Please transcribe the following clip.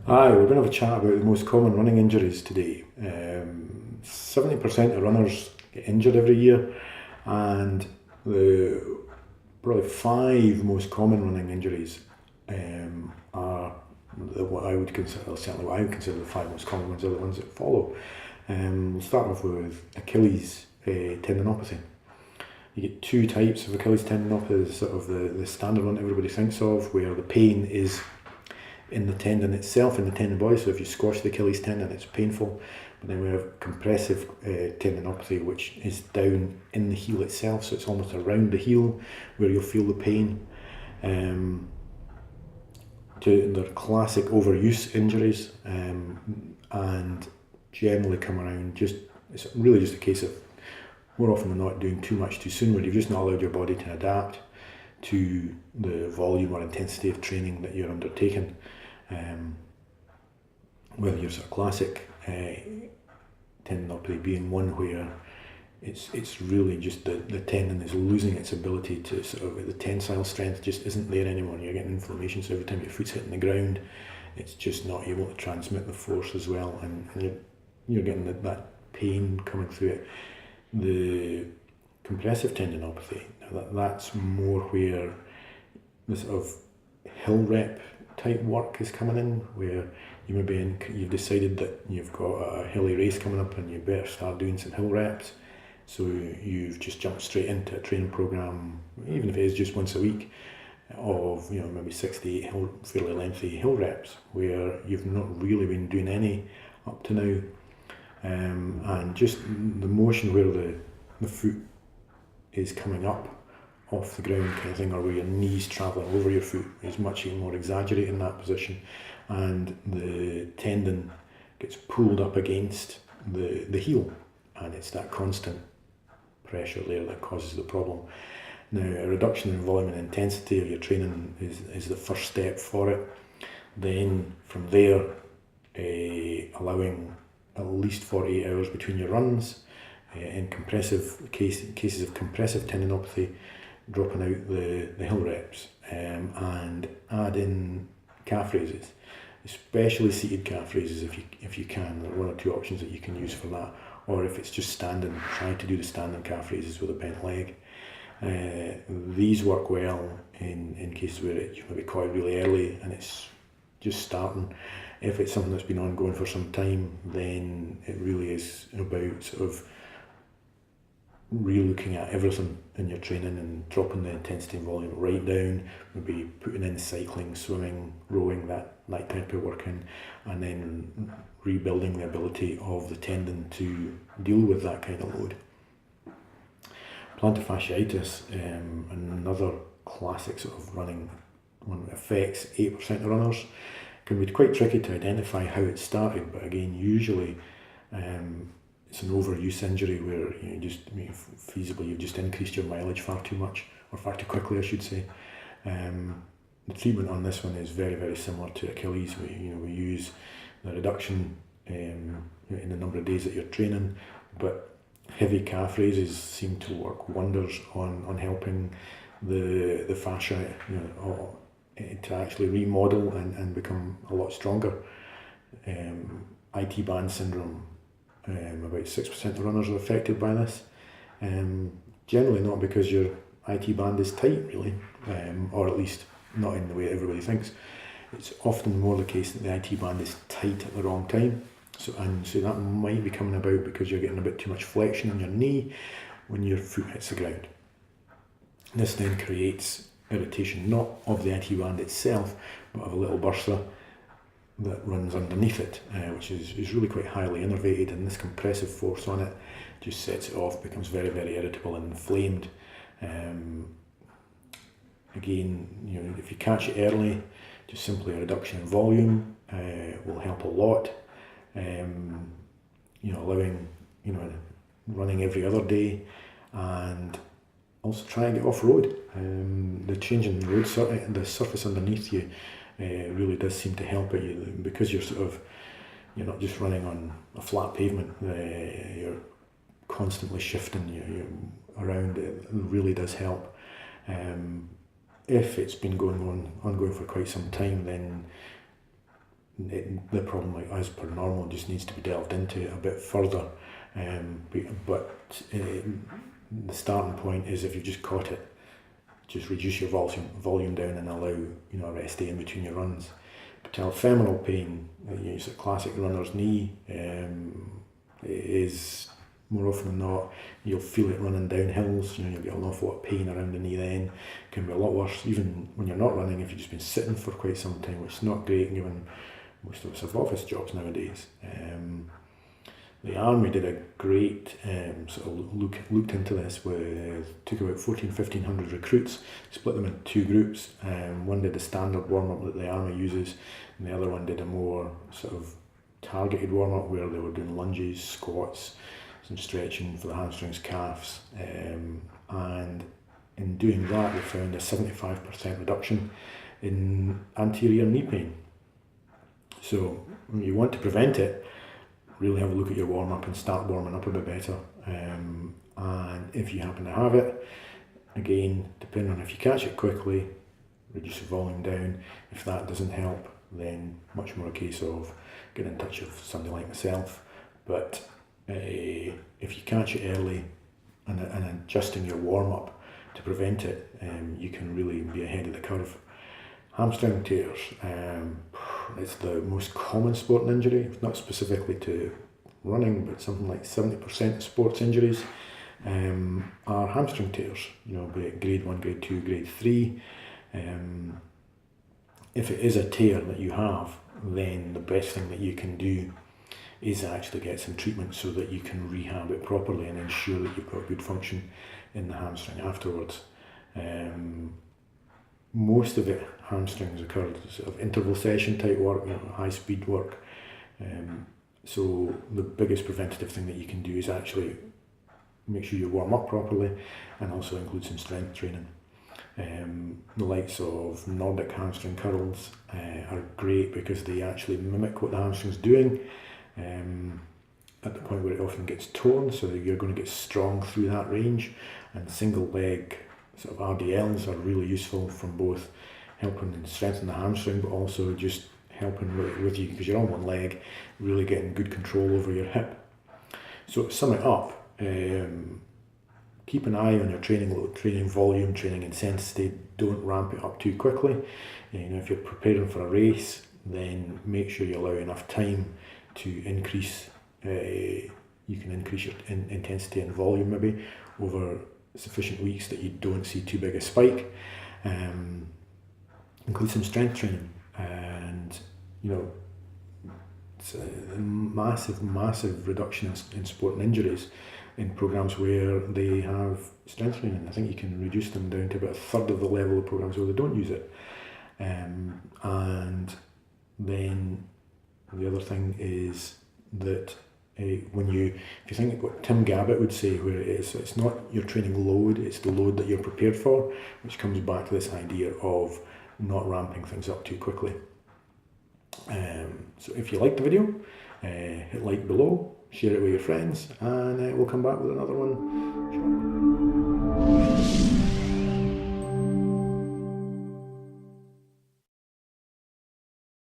Hi, we're going to have a chat about the most common running injuries today. 70% of runners get injured every year, and the probably five most common running injuries are what I would consider, certainly what I would consider the five most common ones are the ones that follow. We'll start off with Achilles tendinopathy. You get two types of Achilles tendinopathy, sort of the standard one everybody thinks of, where the pain is in the tendon itself, in the tendon body. So if you squash the Achilles tendon, it's painful. But then we have compressive tendinopathy, which is down in the heel itself. So it's almost around the heel where you'll feel the pain. They're classic overuse injuries, and generally come around it's really just a case of more often than not doing too much too soon, where you've just not allowed your body to adapt to the volume or intensity of training that you're undertaking. Whether you're sort of classic tendinopathy being one where it's really just the tendon is losing its ability to sort of, the tensile strength just isn't there anymore, and you're getting inflammation, so every time your foot's hitting the ground, it's just not able to transmit the force as well, and you're getting that pain coming through it. The compressive tendinopathy, that's more where the sort of hill rep type work is coming in, where you've decided that you've got a hilly race coming up and you better start doing some hill reps. So you've just jumped straight into a training program, even if it is just once a week, of maybe 6 to 8 fairly lengthy hill reps, where you've not really been doing any up to now, and just the motion where the foot is coming up off the ground kind of thing, or where your knees travelling over your foot, is much more exaggerated in that position, and the tendon gets pulled up against the heel, and it's that constant pressure there that causes the problem. Now, a reduction in volume and intensity of your training is the first step for it. Then from there, allowing at least 48 hours between your runs. In cases of compressive tendinopathy, dropping out the hill reps, and add in calf raises, especially seated calf raises if you can. There are one or two options that you can use for that, or if it's just standing, try to do the standing calf raises with a bent leg. These work well in cases where you maybe caught really early and it's just starting. If it's something that's been ongoing for some time, then it really is about sort of re-looking at everything in your training and dropping the intensity and volume right down, maybe putting in cycling, swimming, rowing, that type of work in, and then rebuilding the ability of the tendon to deal with that kind of load. Plantar fasciitis, another classic sort of running one that affects 8% of runners, can be quite tricky to identify how it started, but again, usually it's an overuse injury where feasibly you've just increased your mileage far too much, or far too quickly, I should say. The treatment on this one is very, very similar to Achilles. We use the reduction in the number of days that you're training, but heavy calf raises seem to work wonders on helping the fascia to actually remodel and become a lot stronger. IT band syndrome, about 6% of runners are affected by this. Generally not because your IT band is tight, really, or at least not in the way everybody thinks. It's often more the case that the IT band is tight at the wrong time. So that might be coming about because you're getting a bit too much flexion in your knee when your foot hits the ground. This then creates irritation, not of the IT band itself, but of a little bursa that runs underneath it, which is really quite highly innervated, and this compressive force on it just sets it off, becomes very, very irritable and inflamed. Again, if you catch it early, just simply a reduction in volume will help a lot. Allowing running every other day, and also try and get off road. The change in the road, the surface underneath you, really does seem to help it, because you're not just running on a flat pavement. You're constantly shifting you're around. It really does help. If it's been ongoing for quite some time, then the problem, like as per normal, just needs to be delved into a bit further. But the starting point is, if you've just caught it, just reduce your volume down and allow a rest day in between your runs. Patellofemoral pain, it's a classic runner's knee, is more often than not, you'll feel it running down hills. You'll get an awful lot of pain around the knee then. It can be a lot worse even when you're not running, if you've just been sitting for quite some time, which is not great given most of us have office jobs nowadays. The Army did a great sort of looked into this, took about 1,500 recruits, split them into two groups. One did a standard warm-up that the Army uses, and the other one did a more sort of targeted warm-up where they were doing lunges, squats, some stretching for the hamstrings, calves, and in doing that they found a 75% reduction in anterior knee pain. So when you want to prevent it, really have a look at your warm-up and start warming up a bit better. And if you happen to have it, again, depending on if you catch it quickly, reduce the volume down. If that doesn't help, then much more a case of getting in touch with somebody like myself. But if you catch it early and adjusting your warm-up to prevent it, you can really be ahead of the curve. Hamstring tears, it's the most common sporting injury, not specifically to running, but something like 70% of sports injuries are hamstring tears, be it grade 1, grade 2, grade 3. If it is a tear that you have, then the best thing that you can do is actually get some treatment so that you can rehab it properly and ensure that you've got good function in the hamstring afterwards. Most of it, hamstrings, occur sort of interval session type work, high speed work. So the biggest preventative thing that you can do is actually make sure you warm up properly and also include some strength training. The likes of Nordic hamstring curls are great because they actually mimic what the hamstring's doing at the point where it often gets torn, so you're going to get strong through that range. And single leg sort of RDLs are really useful from both helping strengthen the hamstring, but also just helping with you, because you're on one leg, really getting good control over your hip. So to sum it up, keep an eye on your training load, training volume, training intensity. Don't ramp it up too quickly. If you're preparing for a race, then make sure you allow enough time to increase. You can increase your intensity and volume maybe over sufficient weeks that you don't see too big a spike. Include some strength training, and it's a massive reduction in sport and injuries in programs where they have strength training. I think you can reduce them down to about a third of the level of programs where they don't use it. And then the other thing is that if you think of what Tim Gabbett would say, where it's not your training load, it's the load that you're prepared for, which comes back to this idea of not ramping things up too quickly. So if you like the video, hit like below, share it with your friends, and we'll come back with another one shortly.